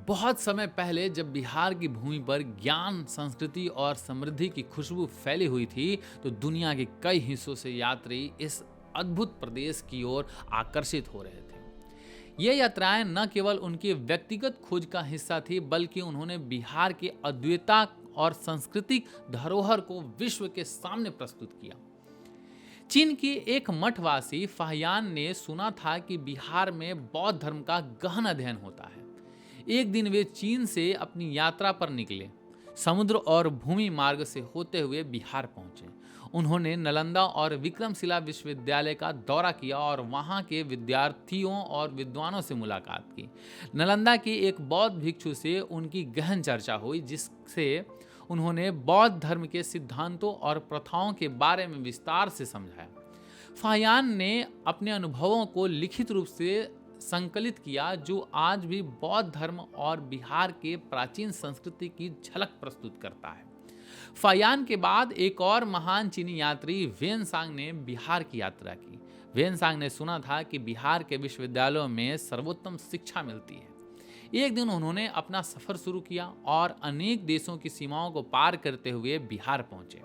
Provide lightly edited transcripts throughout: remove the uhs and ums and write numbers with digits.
बहुत समय पहले जब बिहार की भूमि पर ज्ञान, संस्कृति और समृद्धि की खुशबू फैली हुई थी, तो दुनिया के कई हिस्सों से यात्री इस अद्भुत प्रदेश की ओर आकर्षित हो रहे थे। ये यात्राएं न केवल उनकी व्यक्तिगत खोज का हिस्सा थी, बल्कि उन्होंने बिहार की अद्वितीयता और सांस्कृतिक धरोहर को विश्व के सामने प्रस्तुत किया। चीन की एक मठवासी फाहियान ने सुना था कि बिहार में बौद्ध धर्म का गहन अध्ययन होता है। एक दिन वे चीन से अपनी यात्रा पर निकले। समुद्र और भूमि मार्ग से होते हुए बिहार पहुंचे। उन्होंने नालंदा और विक्रमशिला विश्वविद्यालय का दौरा किया और वहां के विद्यार्थियों और विद्वानों से मुलाकात की। नालंदा की एक बौद्ध भिक्षु से उनकी गहन चर्चा हुई, जिससे उन्होंने बौद्ध धर्म के सिद्धांतों और प्रथाओं के बारे में विस्तार से समझाया। फाहियान ने अपने अनुभवों को लिखित रूप से संकलित किया, जो आज भी बौद्ध धर्म और बिहार के प्राचीन संस्कृति की झलक प्रस्तुत करता है। फाहियान के बाद एक और महान चीनी यात्री वेनसांग ने बिहार की यात्रा की। वेनसांग ने सुना था कि बिहार के विश्वविद्यालयों में सर्वोत्तम शिक्षा मिलती है। एक दिन उन्होंने अपना सफर शुरू किया और अनेक देशों की सीमाओं को पार करते हुए बिहार पहुंचे।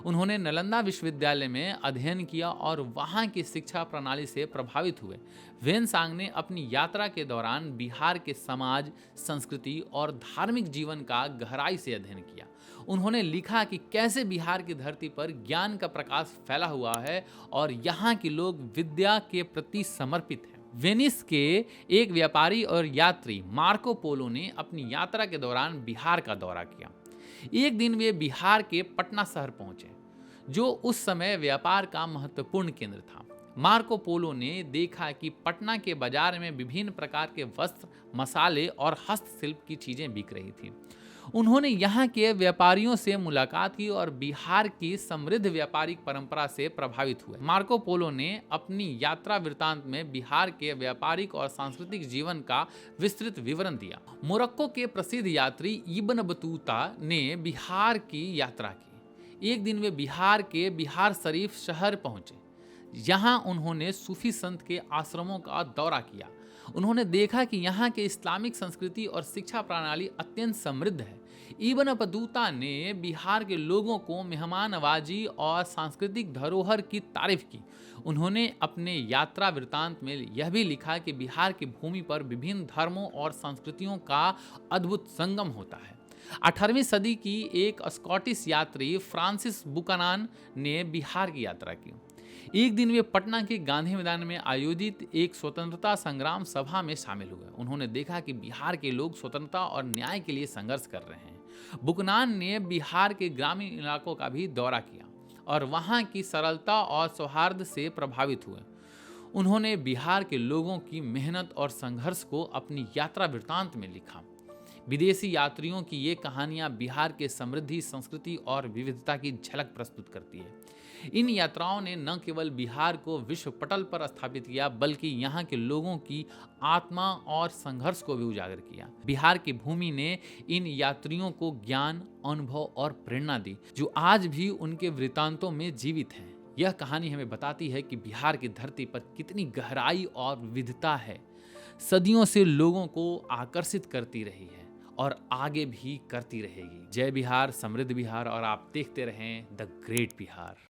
उन्होंने नालंदा विश्वविद्यालय में अध्ययन किया और वहां की शिक्षा प्रणाली से प्रभावित हुए। वेनसांग ने अपनी यात्रा के दौरान बिहार के समाज, संस्कृति और धार्मिक जीवन का गहराई से अध्ययन किया। उन्होंने लिखा कि कैसे बिहार की धरती पर ज्ञान का प्रकाश फैला हुआ है और यहाँ के लोग विद्या के प्रति समर्पित हैं। वेनिस के एक व्यापारी और यात्री मार्को पोलो ने अपनी यात्रा के दौरान बिहार का दौरा किया। एक दिन वे बिहार के पटना शहर पहुंचे, जो उस समय व्यापार का महत्वपूर्ण केंद्र था। मार्को पोलो ने देखा कि पटना के बाजार में विभिन्न प्रकार के वस्त्र, मसाले और हस्तशिल्प की चीजें बिक रही थी। उन्होंने यहाँ के व्यापारियों से मुलाकात की और बिहार की समृद्ध व्यापारिक परंपरा से प्रभावित हुए। मार्को पोलो ने अपनी यात्रा वृत्तांत में बिहार के व्यापारिक और सांस्कृतिक जीवन का विस्तृत विवरण दिया। मोरक्को के प्रसिद्ध यात्री इब्न बतूता ने बिहार की यात्रा की। एक दिन वे बिहार के बिहार शरीफ शहर पहुंचे। यहाँ उन्होंने सूफी संत के आश्रमों का दौरा किया। उन्होंने देखा कि यहाँ के इस्लामिक संस्कृति और शिक्षा प्रणाली अत्यंत समृद्ध है। इब्न बतूता ने बिहार के लोगों को मेहमान नवाजी और सांस्कृतिक धरोहर की तारीफ की। उन्होंने अपने यात्रा वृत्तांत में यह भी लिखा कि बिहार की भूमि पर विभिन्न धर्मों और संस्कृतियों का अद्भुत संगम होता है। 18वीं सदी की एक स्कॉटिश यात्री फ्रांसिस बुकानन ने बिहार की यात्रा की। एक दिन वे पटना के गांधी मैदान में आयोजित एक स्वतंत्रता संग्राम सभा में शामिल हुए। उन्होंने देखा कि बिहार के लोग स्वतंत्रता और न्याय के लिए संघर्ष कर रहे हैं। बुकनान ने बिहार के ग्रामीण इलाकों का भी दौरा किया और वहां की सरलता और सौहार्द से प्रभावित हुए। उन्होंने बिहार के लोगों की मेहनत और संघर्ष को अपनी यात्रा वृत्तांत में लिखा। विदेशी यात्रियों की ये कहानियां बिहार के समृद्धि, संस्कृति और विविधता की झलक प्रस्तुत करती है। इन यात्राओं ने न केवल बिहार को विश्व पटल पर स्थापित किया, बल्कि यहाँ के लोगों की आत्मा और संघर्ष को भी उजागर किया। बिहार की भूमि ने इन यात्रियों को ज्ञान, अनुभव और प्रेरणा दी, जो आज भी उनके वृत्तांतों में जीवित हैं। यह कहानी हमें बताती है कि बिहार की धरती पर कितनी गहराई और विविधता है। सदियों से लोगों को आकर्षित करती रही है और आगे भी करती रहेगी। जय बिहार, समृद्ध बिहार, और आप देखते रहें द ग्रेट बिहार।